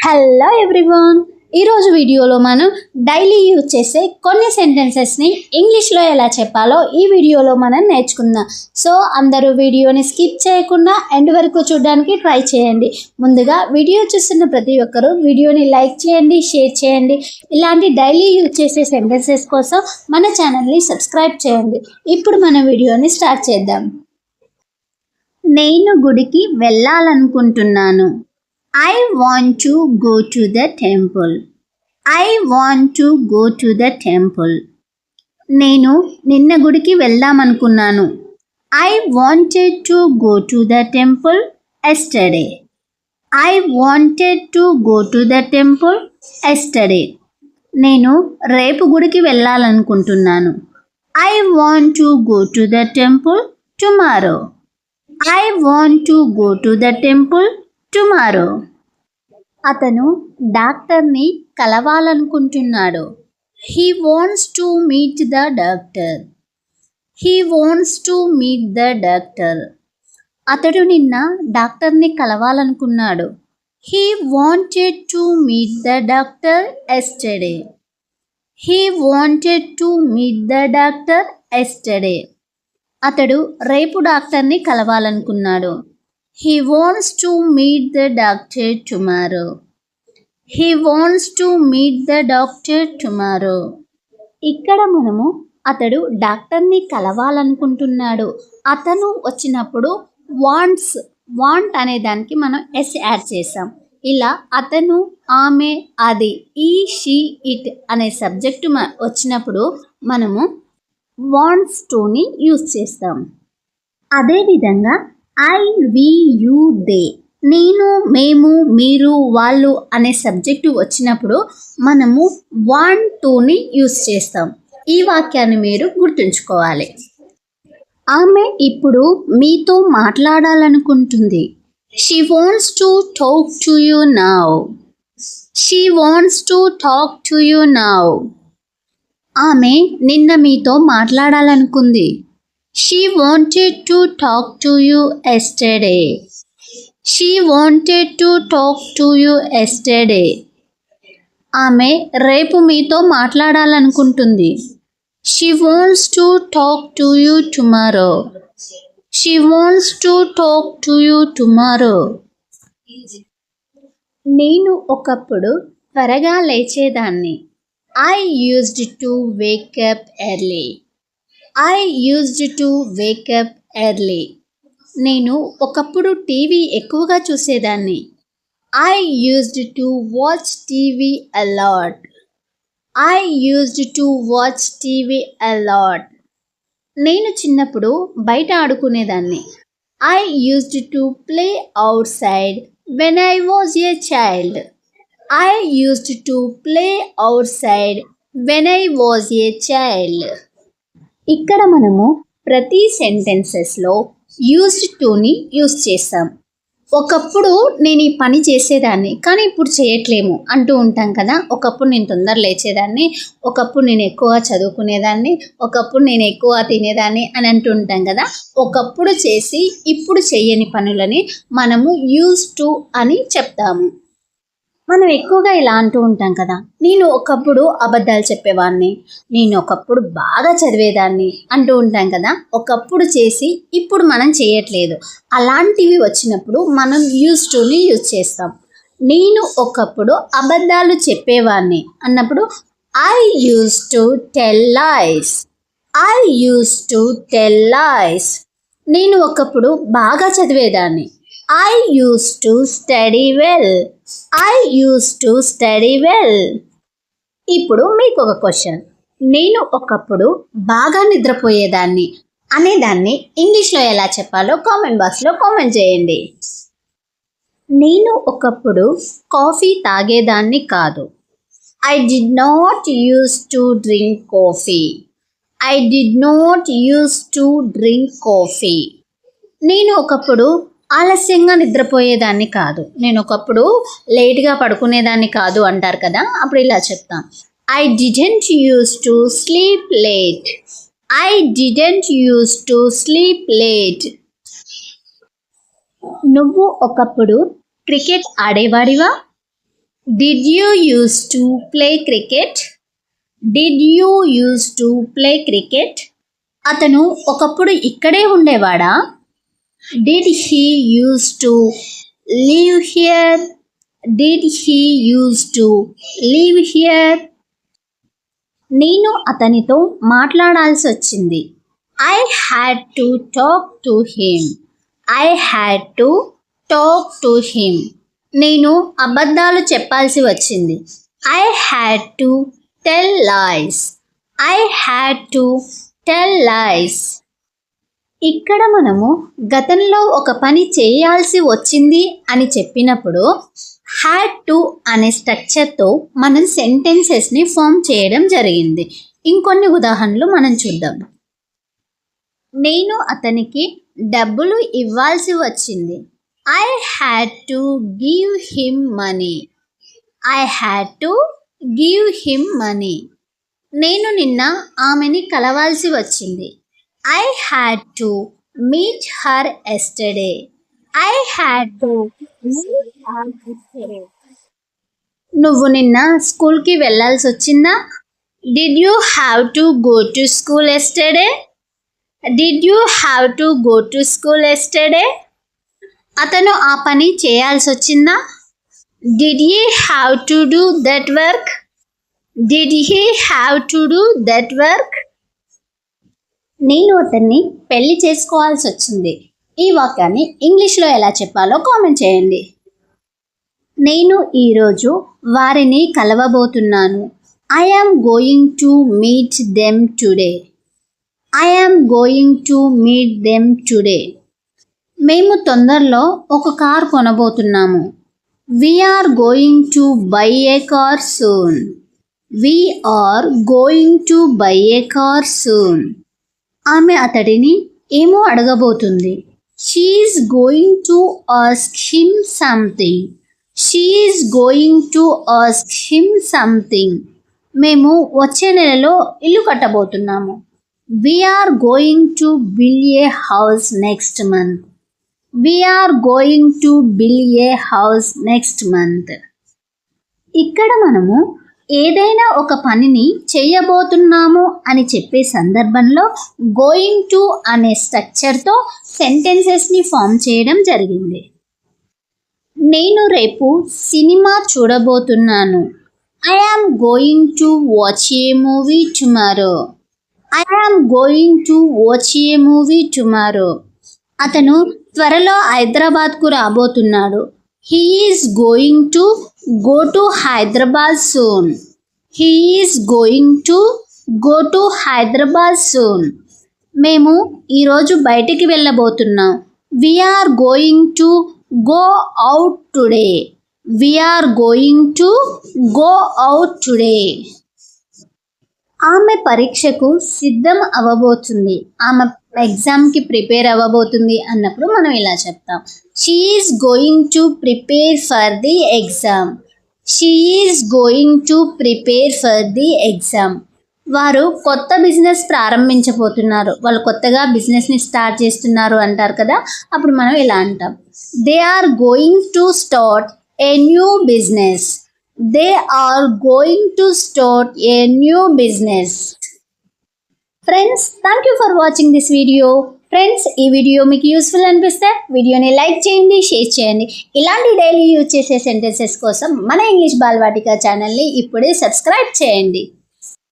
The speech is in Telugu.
హలో ఎవ్రీవన్, ఈరోజు వీడియోలో మనం డైలీ యూజ్ చేసే కొన్ని సెంటెన్సెస్ని ఇంగ్లీష్లో ఎలా చెప్పాలో ఈ వీడియోలో మనం నేర్చుకుందాం. సో అందరూ వీడియోని స్కిప్ చేయకుండా ఎండ్ వరకు చూడడానికి ట్రై చేయండి. ముందుగా వీడియో చూస్తున్న ప్రతి ఒక్కరూ వీడియోని లైక్ చేయండి, షేర్ చేయండి. ఇలాంటి డైలీ యూజ్ చేసే సెంటెన్సెస్ కోసం మన ఛానల్ని సబ్స్క్రైబ్ చేయండి. ఇప్పుడు మన వీడియోని స్టార్ట్ చేద్దాం. నేను గుడికి వెళ్ళాలనుకుంటున్నాను. I want to go to the temple. I want to go to the temple. నేను నిన్న గుడికి వెళ్దామనుకున్నాను. I wanted to go to the temple yesterday. I wanted to go to the temple yesterday. నేను రేపు గుడికి వెళ్ళాలనుకుంటున్నాను. I want to go to the temple tomorrow. I want to go to the temple tomorrow. అతను డాక్టర్ని కలవాలనుకుంటున్నాడు. He wants to meet the doctor. He wants to meet the doctor. అతడు నిన్న డాక్టర్ని కలవాలనుకున్నాడు. He wanted to meet the doctor yesterday. He wanted to meet the doctor yesterday. అతడు రేపు డాక్టర్ని కలవాలనుకున్నాడు. He wants to meet the doctor tomorrow. He wants to meet the doctor tomorrow. ఇక్కడ మనము అతడు డాక్టర్ని కలవాలనుకుంటున్నాడు. అతను వచ్చినప్పుడు వాంట్ అనే దానికి మనం ఎస్ యాడ్ చేసాం. ఇలా అతను, ఆమె, అది, ఈ, షీ, ఇట్ అనే సబ్జెక్టు వచ్చినప్పుడు మనము వాంట్స్ టుని యూజ్ చేస్తాం. అదేవిధంగా ఐ, వి, యు, దే, నేను, మేము, మీరు, వాళ్ళు అనే సబ్జెక్టు వచ్చినప్పుడు మనము వాంట్ టుని యూజ్ చేస్తాం. ఈ వాక్యాన్ని మీరు గుర్తుంచుకోవాలి. ఆమె ఇప్పుడు మీతో మాట్లాడాలనుకుంటుంది. She wants to talk to you now. She wants to talk to you now. ఆమె నిన్న మీతో మాట్లాడాలనుకుంది. She wanted to talk to you yesterday. She wanted to talk to you yesterday. ఆమె రేపు మీతో మాట్లాడాలనుకుంటుంది. She wants to talk to you tomorrow. She wants to talk to you tomorrow. నేను ఒకప్పుడు త్వరగా లేచేదాన్ని. I used to wake up early. I used to wake up early. నేను ఒకప్పుడు టీవీ ఎక్కువగా చూసేదాన్ని. I used to watch TV a lot. I used to watch TV a lot. నేను చిన్నప్పుడు బయట ఆడుకునేదాన్ని. I used to play outside when I was a child. I used to play outside when I was a child. ఇక్కడ మనము ప్రతి సెంటెన్సెస్లో యూజ్డ్ టుని యూజ్ చేస్తాం. ఒకప్పుడు నేను ఈ పని చేసేదాన్ని కానీ ఇప్పుడు చేయట్లేము అంటూ ఉంటాం కదా. ఒకప్పుడు నేను తొందర లేచేదాన్ని, ఒకప్పుడు నేను ఎక్కువ చదువుకునేదాన్ని, ఒకప్పుడు నేను ఎక్కువ తినేదాన్ని అని అంటూ ఉంటాం కదా. ఒకప్పుడు చేసి ఇప్పుడు చెయ్యని పనులని మనము యూజ్ టు అని చెప్తాము. మనం ఎక్కువగా ఇలా అంటూ ఉంటాం కదా, నేను ఒకప్పుడు అబద్ధాలు చెప్పేవాడిని, నేను ఒకప్పుడు బాగా చదివేదాన్ని అంటూ ఉంటాం కదా. ఒకప్పుడు చేసి ఇప్పుడు మనం చేయట్లేదు. అలాంటివి వచ్చినప్పుడు మనం యూజ్ టుని యూజ్ చేస్తాం. నేను ఒకప్పుడు అబద్ధాలు చెప్పేవాడిని అన్నప్పుడు I use to tell lies. I use to tell lies. నేను ఒకప్పుడు బాగా చదివేదాన్ని. I used to study well. I used to study well. ఇప్పుడు మీకు ఒక క్వశ్చన్. నేను ఒకప్పుడు బాగా నిద్రపోయేదాన్ని అనేదాన్ని ఇంగ్లీష్లో ఎలా చెప్పాలో కామెంట్ బాక్స్లో కామెంట్ చేయండి. నేను ఒకప్పుడు కాఫీ తాగేదాన్ని కాదు. I did not used to drink coffee. I did not used to drink coffee. నేను ఒకప్పుడు ఆలస్యంగా నిద్రపోయేదాన్ని కాదు. నేను ఒకప్పుడు లేట్గా పడుకునేదాన్ని కాదు అంటారు కదా, అప్పుడు ఇలా చెప్తాం. I didn't used to sleep late. I didn't used to sleep late. నువ్వు ఒకప్పుడు cricket ఆడేవాడివా? Did you used to play cricket? Did you used to play cricket? అతను ఒకప్పుడు ఇక్కడే ఉండేవాడా? Did he used to live here? Did he used to live here? నేను అతనితో మాట్లాడాల్సి వచ్చింది. I had to talk to him. I had to talk to him. నేను అబద్ధాలు చెప్పాల్సి వచ్చింది. I had to tell lies. I had to tell lies. ఇక్కడ మనము గతంలో ఒక పని చేయాల్సి వచ్చింది అని చెప్పినప్పుడు హ్యాడ్ టు అనే స్ట్రక్చర్తో మనం సెంటెన్సెస్ని ఫామ్ చేయడం జరిగింది. ఇంకొన్ని ఉదాహరణలు మనం చూద్దాం. నేను అతనికి డబ్బులు ఇవ్వాల్సి వచ్చింది. I had to give him money. I had to give him money. నేను నిన్న ఆమెని కలవాల్సి వచ్చింది. I had to meet her yesterday. I had to meet her yesterday. నువ్వు నిన్న స్కూల్కి వెళ్ళాల్సి వచ్చిందా? Did you have to go to school yesterday? Did you have to go to school yesterday? అతను ఆ పని చేయాల్సి వచ్చిందా? Did he have to do that work? Did he have to do that work? నేను అతన్ని పెళ్లి చేసుకోవాల్సి వచ్చింది. ఈ వాక్యాన్ని ఇంగ్లీష్లో ఎలా చెప్పాలో కామెంట్ చేయండి. నేను ఈరోజు వారిని కలవబోతున్నాను. I am going to meet them today. I am going to meet them today. మేము తొందరలో ఒక car కొనబోతున్నాము. We are going to buy a car soon. We are going to buy a car soon. ఆమె అతడిని ఏమో అడగబోతుంది. She is going to ask him something. She is going to ask him something. మేము వచ్చే నెలలో ఇల్లు కట్టబోతున్నాము. We are going to build a house next month. We are going to build a house next month. ఇక్కడ మనము ఏదైనా ఒక పనిని చేయబోతున్నాము అని చెప్పే సందర్భంలో గోయింగ్ టు అనే స్ట్రక్చర్తో సెంటెన్సెస్ని ఫామ్ చేయడం జరిగింది. నేను రేపు సినిమా చూడబోతున్నాను. I am going to watch a movie tomorrow. I am going to watch a movie tomorrow. అతను త్వరలో హైదరాబాద్కు రాబోతున్నాడు. He is going to go to Hyderabad soon. He is going to go to Hyderabad soon. మేము ఈరోజు బయటికి వెళ్ళబోతున్నాం. We are going to go out today. We are going to go out today. ఆమె పరీక్షకు సిద్ధం అవ్వబోతుంది. ఆమె ఎగ్జామ్కి ప్రిపేర్ అవ్వబోతుంది అన్నప్పుడు మనం ఇలా చెప్తాం. She is going to prepare for the exam. She is going to prepare for the exam. వారు కొత్త బిజినెస్ ప్రారంభించబోతున్నారు. వాళ్ళు కొత్తగా బిజినెస్ని స్టార్ట్ చేస్తున్నారు అంటారు కదా, అప్పుడు మనం ఇలా అంటాం. They are going to start a new business. They are going to start a new business. Friends, thank you for watching this video. Friends, ఈ వీడియో మీకు యూస్ఫుల్ అనిపిస్తే వీడియోని లైక్ చేయండి, షేర్ చేయండి. ఇలాంటి డైలీ యూజ్ చేసే సెంటెన్సెస్ కోసం మన ఇంగ్లీష్ బాలవాటిక ఛానల్ని ఇప్పుడే సబ్స్క్రైబ్ చేయండి.